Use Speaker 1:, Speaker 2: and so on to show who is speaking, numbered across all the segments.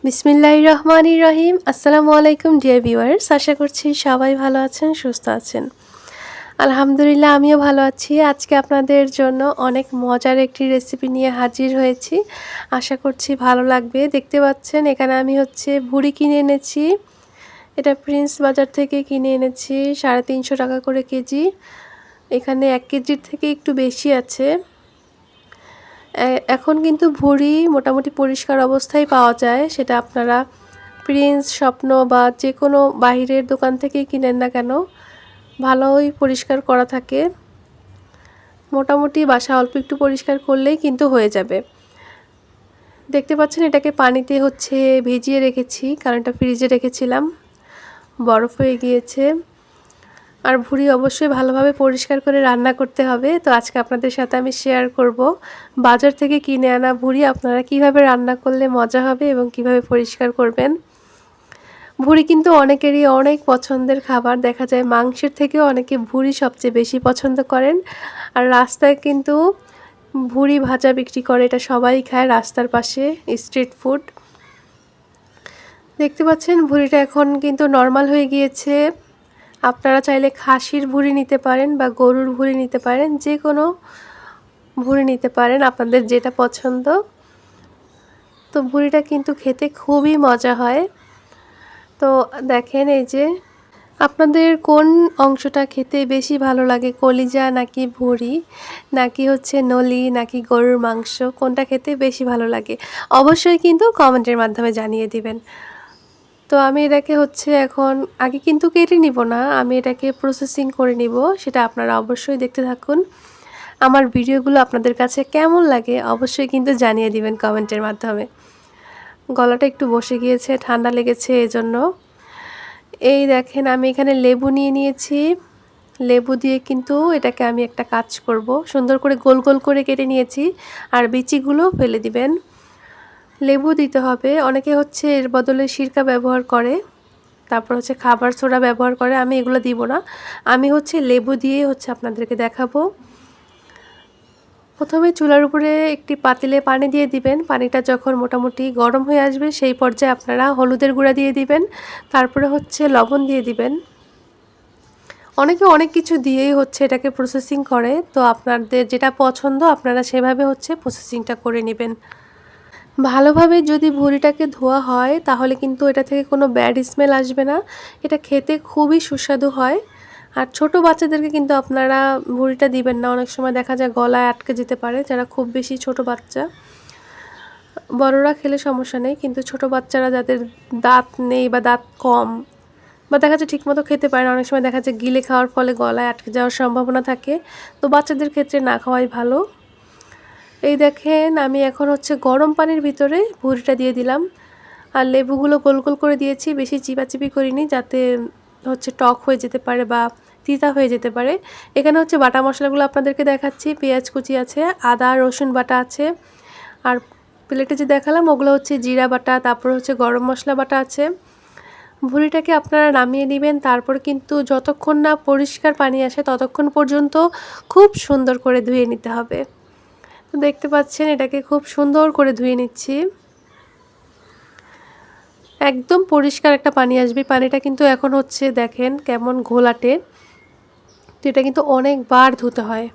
Speaker 1: বিসমিল্লাহির রহমানির রহিম। আসসালামু আলাইকুম ডিয়ার ভিউয়ার্স, আশা করছি সবাই ভালো আছেন, সুস্থ আছেন। আলহামদুলিল্লাহ আমিও ভালো আছি। আজকে আপনাদের জন্য অনেক মজার একটি রেসিপি নিয়ে হাজির হয়েছি। আশা করছি ভালো লাগবে। দেখতে পাচ্ছেন এখানে আমি ভুড়ি কিনে এনেছি। এটা প্রিন্স বাজার থেকে কিনে এনেছি, 350 টাকা করে কেজি। এখানে 1 কেজির থেকে একটু বেশি আছে। এখন কিন্তু ভুড়ি মোটামুটি পরিষ্কার অবস্থায় পাওয়া যায়, সেটা আপনারা প্রিন্স, স্বপ্ন বা যে কোনো বাহিরের দোকান থেকেই কিনেন না কেন, ভালোই পরিষ্কার করা থাকে। মোটামুটি বাসা অল্প একটু পরিষ্কার করলেই কিন্তু হয়ে যাবে। দেখতে পাচ্ছেন এটাকে পানিতে ভিজিয়ে রেখেছি, কারণ এটা ফ্রিজে রেখেছিলাম, বরফ হয়ে গিয়েছে। আর ভুড়ি অবশ্যই ভালোভাবে পরিষ্কার করে রান্না করতে হবে। তো আজকে আপনাদের সাথে আমি শেয়ার করব বাজার থেকে কিনে আনা ভুড়ি আপনারা কিভাবে রান্না করলে মজা হবে এবং কিভাবে পরিষ্কার করবেন। ভুড়ি কিন্তু অনেকেরই অনেক পছন্দের খাবার। দেখা যায় মাংসের থেকেও অনেকে ভুড়ি সবচেয়ে বেশি পছন্দ করেন। আর রাস্তায় কিন্তু ভুড়ি ভাজা বিক্রি করে, এটা সবাই খায় রাস্তার পাশে, স্ট্রিট ফুড। দেখতে পাচ্ছেন ভুড়িটা এখন কিন্তু নর্মাল হয়ে গিয়েছে। আপনারা চাইলে খাসির ভুড়ি নিতে পারেন বা গরুর ভুড়ি নিতে পারেন, যে কোনো ভুড়ি নিতে পারেন আপনাদের যেটা পছন্দ। তো ভুড়িটা কিন্তু খেতে খুবই মজা হয়। তো দেখেন এই যে, আপনাদের কোন অংশটা খেতে বেশি ভালো লাগে, কলিজা নাকি ভুড়ি নাকি নলি নাকি গরুর মাংস, কোনটা খেতে বেশি ভালো লাগে অবশ্যই কিন্তু কমেন্টের মাধ্যমে জানিয়ে দিবেন। তো আমি এটাকে এখন আগে কিন্তু কেটে নিব না, আমি এটাকে প্রসেসিং করে নিব। সেটা আপনারা অবশ্যই দেখতে থাকুন। আমার ভিডিওগুলো আপনাদের কাছে কেমন লাগে অবশ্যই কিন্তু জানিয়ে দিবেন কমেন্টের মাধ্যমে। গলাটা একটু বসে গিয়েছে, ঠান্ডা লেগেছে এজন্য। এই দেখেন আমি এখানে লেবু নিয়ে নিয়েছি। লেবু দিয়ে কিন্তু এটাকে আমি একটা কাজ করব, সুন্দর করে গোল গোল করে কেটে নিয়েছি। আর বিচিগুলো ফেলে দিবেন। লেবু দিতে হবে। অনেকে এর বদলে সিরকা ব্যবহার করে, তারপর খাবার সোডা ব্যবহার করে। আমি এগুলো দিব না, আমি লেবু দিয়ে আপনাদেরকে দেখাবো। প্রথমে চুলার উপরে একটি পাতিলে পানি দিয়ে দিবেন। পানিটা যখন মোটামুটি গরম হয়ে আসবে সেই পর্যায়ে আপনারা হলুদের গুঁড়া দিয়ে দিবেন, তারপরে লবণ দিয়ে দিবেন। অনেকে অনেক কিছু দিয়েই এটাকে প্রসেসিং করে। তো আপনাদের যেটা পছন্দ আপনারা সেভাবে প্রসেসিংটা করে নেবেন। ভালোভাবে যদি ভুড়িটাকে ধোয়া হয় তাহলে কিন্তু এটা থেকে কোনো ব্যাড স্মেল আসবে না। এটা খেতে খুবই সুস্বাদু হয়। আর ছোট বাচ্চাদেরকে কিন্তু আপনারা ভুড়িটা দিবেন না, অনেক সময় দেখা যায় গলায় আটকে যেতে পারে, যারা খুব বেশি ছোট বাচ্চা। বড়রা খেলে সমস্যা নেই, কিন্তু ছোট বাচ্চারা যাদের দাঁত নেই বা দাঁত কম বা দেখা যায় ঠিকমতো খেতে পারে না, অনেক সময় দেখা যায় গিলে খাওয়ার ফলে গলায় আটকে যাওয়ার সম্ভাবনা থাকে। তো বাচ্চাদের ক্ষেত্রে না খাওয়াই ভালো। এই দেখেন আমি এখন গরম পানির ভিতরে ভুড়িটা দিয়ে দিলাম। আর লেবুগুলো গোল গোল করে দিয়েছি, বেশি চিপাচিপি করিনি, যাতে টক হয়ে যেতে পারে বা তিতা হয়ে যেতে পারে। এখানে বাটা মশলাগুলো আপনাদেরকে দেখাচ্ছি। পেঁয়াজ কুচি আছে, আদা রসুন বাটা আছে, আর প্লেটে যে দেখালাম ওগুলো জিরা বাটা, তারপর গরম মশলা বাটা আছে। ভুড়িটাকে আপনারা নামিয়ে নেবেন। তারপর কিন্তু যতক্ষণ না পরিষ্কার পানি আসে ততক্ষণ পর্যন্ত খুব সুন্দর করে ধুয়ে নিতে হবে। তো দেখতে পাচ্ছেন এটাকে খুব সুন্দর করে ধুয়ে নিচ্ছি। একদম পরিষ্কার একটা পানি আসবে। পানিটা কিন্তু এখন দেখেন কেমন ঘোলাটে। তো এটা কিন্তু অনেকবার ধুতে হয়।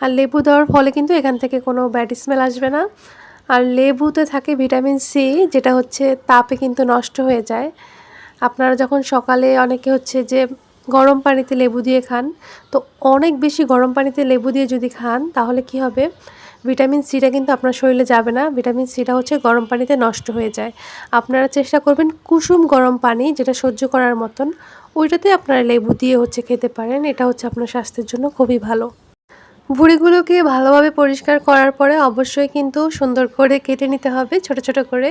Speaker 1: আর লেবু দেওয়ার ফলে কিন্তু এখান থেকে কোনো ব্যাড স্মেল আসবে না। আর লেবুতে থাকে ভিটামিন সি, যেটা তাপে কিন্তু নষ্ট হয়ে যায়। আপনারা যখন সকালে অনেকে যে গরম পানিতে লেবু দিয়ে খান, তো অনেক বেশি গরম পানিতে লেবু দিয়ে যদি খান তাহলে কি হবে, ভিটামিন সিটা কিন্তু আপনার শরীরে যাবে না। ভিটামিন সিটা গরম পানিতে নষ্ট হয়ে যায়। আপনারা চেষ্টা করবেন কুসুম গরম পানি, যেটা সহ্য করার মতন, ওইটাতে আপনারা লেবু দিয়ে খেতে পারেন। এটা আপনার স্বাস্থ্যের জন্য খুবই ভালো। ভুঁড়িগুলোকে ভালোভাবে পরিষ্কার করার পরে অবশ্যই কিন্তু সুন্দর করে কেটে নিতে হবে ছোট ছোট করে।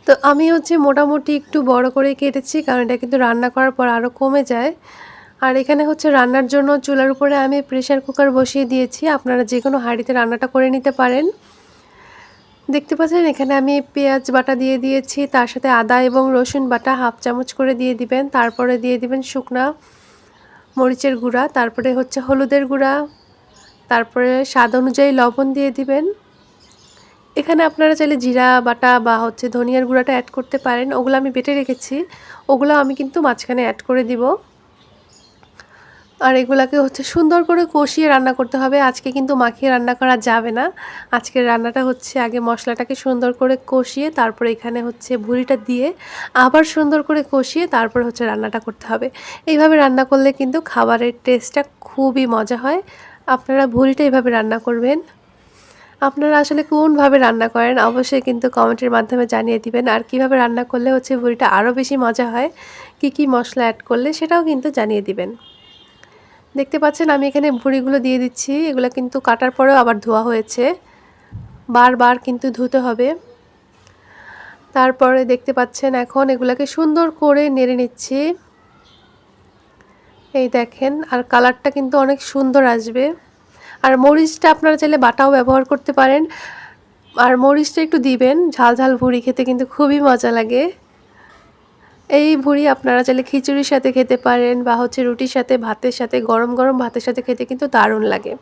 Speaker 1: তো আমি মোটামুটি একটু বড় করে কেটেছি, কারণ এটা কিন্তু রান্না করার পর আরও কমে যায়। আর এখানে রান্নার জন্য চুলার উপরে আমি প্রেসার কুকার বসিয়ে দিয়েছি। আপনারা যে কোনো হাঁড়িতে রান্নাটা করে নিতে পারেন। দেখতে পাচ্ছেন এখানে আমি পেঁয়াজ বাটা দিয়ে দিয়েছি, তার সাথে আদা এবং রসুন বাটা হাফ চামচ করে দিয়ে দিবেন। তারপরে দিয়ে দিবেন শুকনা মরিচের গুঁড়া, তারপরে হলুদের গুঁড়া, তারপরে স্বাদ অনুযায়ী লবণ দিয়ে দিবেন। এখানে আপনারা চাইলে জিরা বাটা বা হচ্ছে ধনিয়ার গুঁড়াটা অ্যাড করতে পারেন। ওগুলো আমি বেটে রেখেছি, ওগুলো আমি কিন্তু মাঝখানে অ্যাড করে দিব। আর এগুলাকে হচ্ছে সুন্দর করে কষিয়ে রান্না করতে হবে। আজকে কিন্তু মাখিয়ে রান্না করা যাবে না। আজকের রান্নাটা হচ্ছে আগে মশলাটাকে সুন্দর করে কষিয়ে তারপরে এখানে হচ্ছে ভুঁড়িটা দিয়ে আবার সুন্দর করে কষিয়ে তারপরে হচ্ছে রান্নাটা করতে হবে। এইভাবে রান্না করলে কিন্তু খাবারের টেস্টটা খুবই মজা হয়। আপনারা ভুঁড়িটা এইভাবে রান্না করবেন। আপনারা আসলে কোনভাবে রান্না করেন অবশ্যই কিন্তু কমেন্টের মাধ্যমে জানিয়ে দিবেন। আর কিভাবে রান্না করলে হচ্ছে ভুঁড়িটা আরও বেশি মজা হয়, কি মশলা অ্যাড করলে সেটাও কিন্তু জানিয়ে দিবেন। দেখতে পাচ্ছেন আমি এখানে ভুঁড়িগুলো দিয়ে দিচ্ছি। এগুলো কিন্তু কাটার পরেও আবার ধোয়া হয়েছে, বারবার কিন্তু ধুতে হবে। তারপরে দেখতে পাচ্ছেন এখন এগুলাকে সুন্দর করে নেড়ে নিচ্ছি। এই দেখেন, আর কালারটা কিন্তু অনেক সুন্দর আসবে। আর মরিচটা আপনারা চাইলে বাটাও ব্যবহার করতে পারেন। আর মরিচটা একটু দিবেন, ঝাল ঝাল ভুঁড়ি খেতে কিন্তু খুবই মজা লাগে। এই ভুঁড়ি আপনারা চাইলে খিচুড়ির সাথে খেতে পারেন বা হচ্ছে রুটির সাথে, ভাতের সাথে, গরম গরম ভাতের সাথে খেতে কিন্তু দারুণ লাগে।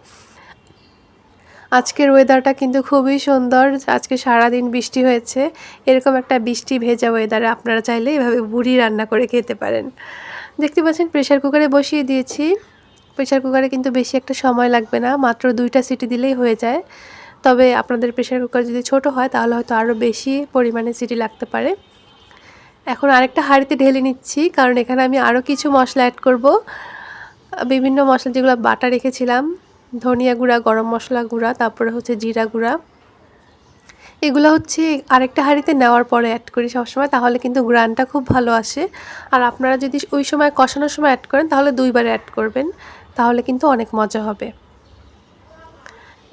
Speaker 1: আজকের ওয়েদারটা কিন্তু খুবই সুন্দর। আজকে সারাদিন বৃষ্টি হয়েছে। এরকম একটা বৃষ্টি ভেজা ওয়েদারে আপনারা চাইলে এভাবে ভুঁড়ি রান্না করে খেতে পারেন। দেখতে পাচ্ছেন প্রেসার কুকারে বসিয়ে দিয়েছি। প্রেসার কুকারে কিন্তু বেশি একটা সময় লাগবে না, মাত্র 2টা সিটি দিলেই হয়ে যায়। তবে আপনাদের প্রেসার কুকার যদি ছোট হয় তাহলে হয়তো আরও বেশি পরিমাণে সিটি লাগতে পারে। এখন আরেকটা হাঁড়িতে ঢেলে নিচ্ছি, কারণ এখানে আমি আরও কিছু মশলা অ্যাড করব। বিভিন্ন মশলা যেগুলো বাটা রেখেছিলাম, ধনিয়া গুঁড়া, গরম মশলা গুঁড়া, তারপরে হচ্ছে জিরা গুঁড়া, এগুলো হচ্ছে আরেকটা হাঁড়িতে নেওয়ার পরে অ্যাড করি সবসময়, তাহলে কিন্তু ঘ্রাণটা খুব ভালো আসে। আর আপনারা যদি ওই সময় কষানোর সময় অ্যাড করেন তাহলে 2বার অ্যাড করবেন, তাহলে কিন্তু অনেক মজা হবে।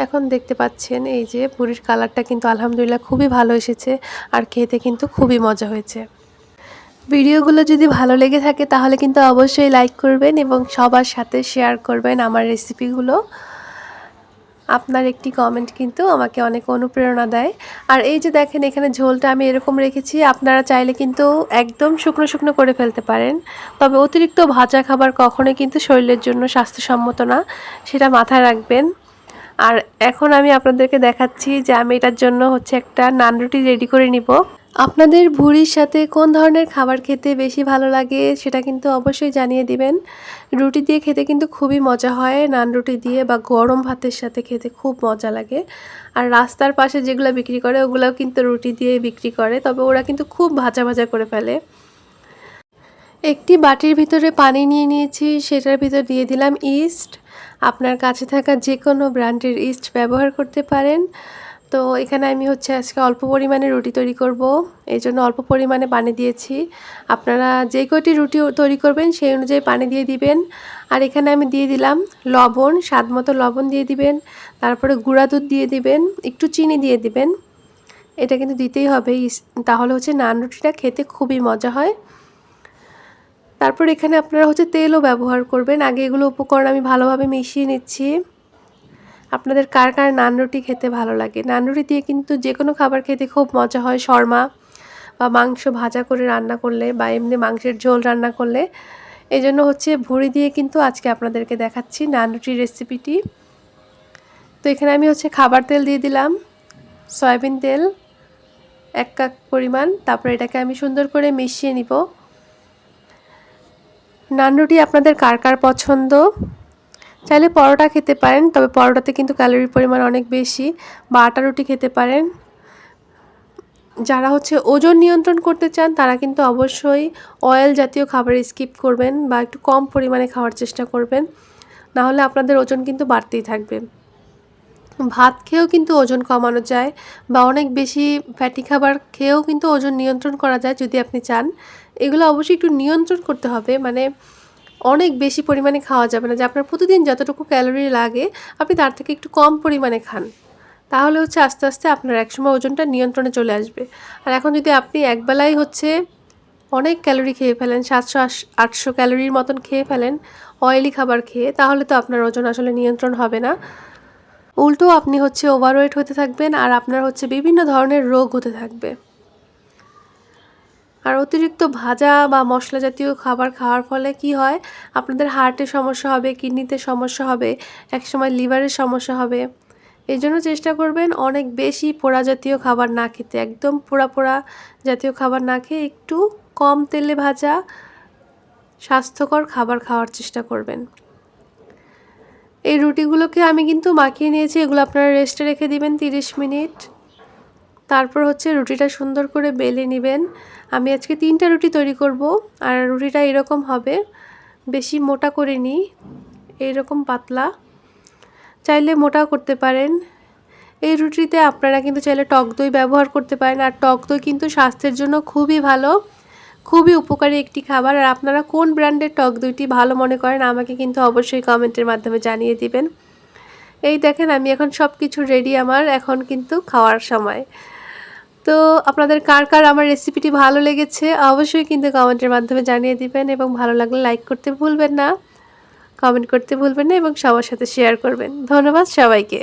Speaker 1: এখন দেখতে পাচ্ছেন এই যে ভুঁড়ির কালারটা কিন্তু আলহামদুলিল্লাহ খুবই ভালো এসেছে, আর খেতে কিন্তু খুবই মজা হয়েছে। ভিডিওগুলো যদি ভালো লেগে থাকে তাহলে কিন্তু অবশ্যই লাইক করবেন এবং সবার সাথে শেয়ার করবেন আমার রেসিপিগুলো। আপনার একটি কমেন্ট কিন্তু আমাকে অনেক অনুপ্রেরণা দেয়। আর এই যে দেখেন এখানে ঝোলটা আমি এরকম রেখেছি, আপনারা চাইলে কিন্তু একদম শুকনো শুকনো করে ফেলতে পারেন। তবে অতিরিক্ত ভাজা খাবার কখনোই কিন্তু শরীরের জন্য স্বাস্থ্যসম্মত না, সেটা মাথায় রাখবেন। আর এখন আমি আপনাদেরকে দেখাচ্ছি যে আমি এটার জন্য হচ্ছে একটা নান রুটি রেডি করে নিব। আপনাদের ভুঁড়ির সাথে কোন ধরনের খাবার খেতে বেশি ভালো লাগে সেটা কিন্তু অবশ্যই জানিয়ে দিবেন। রুটি দিয়ে খেতে কিন্তু খুবই মজা হয়, নান রুটি দিয়ে বা গরম ভাতের সাথে খেতে খুব মজা লাগে। আর রাস্তার পাশে যেগুলো বিক্রি করে ওগুলোও কিন্তু রুটি দিয়ে বিক্রি করে, তবে ওরা কিন্তু খুব ভাজা ভাজা করে ফেলে। একটি বাটির ভিতরে পানি নিয়ে নিয়েছি, সেটার ভিতর দিয়ে দিলাম ইস্ট। আপনার কাছে থাকা যে কোনো ব্র্যান্ডের ইস্ট ব্যবহার করতে পারেন। তো এখানে আমি হচ্ছে আজকে অল্প পরিমাণে রুটি তৈরি করব, এই জন্য অল্প পরিমাণে পানি দিয়েছি। আপনারা যে কয়টি রুটি তৈরি করবেন সেই অনুযায়ী পানি দিয়ে দিবেন। আর এখানে আমি দিয়ে দিলাম লবণ, স্বাদ মতো লবণ দিয়ে দিবেন। তারপরে গুঁড়া দুধ দিয়ে দিবেন, একটু চিনি দিয়ে দিবেন। এটা কিন্তু দিতেই হবে, তাহলে হচ্ছে নান রুটিটা খেতে খুবই মজা হয়। তারপর এখানে আপনারা হচ্ছে তেলও ব্যবহার করবেন। আগে এগুলো উপকরণ আমি ভালোভাবে মিশিয়ে নিচ্ছি। আপনাদের কার কার নান রুটি খেতে ভালো লাগে? নান রুটি দিয়ে কিন্তু যে কোনো খাবার খেতে খুব মজা হয়, শর্মা বা মাংস ভাজা করে রান্না করলে বা এমনি মাংসের ঝোল রান্না করলে। এই জন্য হচ্ছে ভুঁড়ি দিয়ে কিন্তু আজকে আপনাদেরকে দেখাচ্ছি নান রুটির রেসিপিটি। তো এখানে আমি হচ্ছে খাবার তেল দিয়ে দিলাম, সয়াবিন তেল 1 কাপ পরিমাণ। তারপর এটাকে আমি সুন্দর করে মিশিয়ে নিব। নান রুটি আপনাদের কার কার পছন্দ? চাইলে পরোটা খেতে পারেন, তবে পরোটাতে কিন্তু ক্যালোরির পরিমাণ অনেক বেশি, বা আটা রুটি খেতে পারেন। যারা হচ্ছে ওজন নিয়ন্ত্রণ করতে চান তারা কিন্তু অবশ্যই অয়েল জাতীয় খাবার স্কিপ করবেন বা একটু কম পরিমাণে খাওয়ার চেষ্টা করবেন, না হলে আপনাদের ওজন কিন্তু বাড়তেই থাকবে। ভাত খেয়েও কিন্তু ওজন কমানো যায়, বা অনেক বেশি ফ্যাটি খাবার খেয়েও কিন্তু ওজন নিয়ন্ত্রণ করা যায় যদি আপনি চান। এগুলো অবশ্যই একটু নিয়ন্ত্রণ করতে হবে, মানে অনেক বেশি পরিমাণে খাওয়া যাবে না, যে আপনার প্রতিদিন যতটুকু ক্যালোরি লাগে আপনি তার থেকে একটু কম পরিমাণে খান, তাহলে হচ্ছে আস্তে আস্তে আপনার একসময় ওজনটা নিয়ন্ত্রণে চলে আসবে। আর এখন যদি আপনি একবেলায় হচ্ছে অনেক ক্যালোরি খেয়ে ফেলেন, 700-800 ক্যালোরির মতন খেয়ে ফেলেন অয়েলি খাবার খেয়ে, তাহলে তো আপনার ওজন আসলে নিয়ন্ত্রণ হবে না। উল্টো আপনি হচ্ছে ওভারওয়েট হতে থাকবেন, আর আপনার হচ্ছে বিভিন্ন ধরনের রোগ হতে থাকবে। আর অতিরিক্ত ভাজা বা মশলা জাতীয় খাবার খাওয়ার ফলে কি হয়, আপনাদের হার্টের সমস্যা হবে, কিডনিতে সমস্যা হবে, একসময় লিভারের সমস্যা হবে। এই জন্য চেষ্টা করবেন অনেক বেশি পোড়া জাতীয় খাবার না খেতে, একদম পোড়া পোড়া জাতীয় খাবার না খেয়ে একটু কম তেলে ভাজা স্বাস্থ্যকর খাবার খাওয়ার চেষ্টা করবেন। এই রুটিগুলোকে আমি কিন্তু মাখিয়ে নিয়েছি, এগুলো আপনারা রেস্টে রেখে দিবেন 30 মিনিট। তারপর হচ্ছে রুটিটা সুন্দর করে বেলে নেবেন। আমি আজকে 3টা রুটি তৈরি করব, আর রুটিটা এরকম হবে, বেশি মোটা করে নিই, এইরকম পাতলা, চাইলে মোটাও করতে পারেন। এই রুটিতে আপনারা কিন্তু চাইলে টক দই ব্যবহার করতে পারেন, আর টক দই কিন্তু স্বাস্থ্যের জন্য খুবই ভালো, খুবই উপকারী একটি খাবার। আর আপনারা কোন ব্র্যান্ডের টক দইটি ভালো মনে করেন আমাকে কিন্তু অবশ্যই কমেন্টের মাধ্যমে জানিয়ে দিবেন। এই দেখেন আমি এখন সব কিছু রেডি, আমার এখন কিন্তু খাওয়ার সময়। তো আপনাদের কার কার আমার রেসিপিটি ভালো লেগেছে অবশ্যই কিন্তু কমেন্টের মাধ্যমে জানিয়ে দিবেন, এবং ভালো লাগলে লাইক করতে ভুলবেন না, কমেন্ট করতে ভুলবেন না, এবং সবার সাথে শেয়ার করবেন। ধন্যবাদ সবাইকে।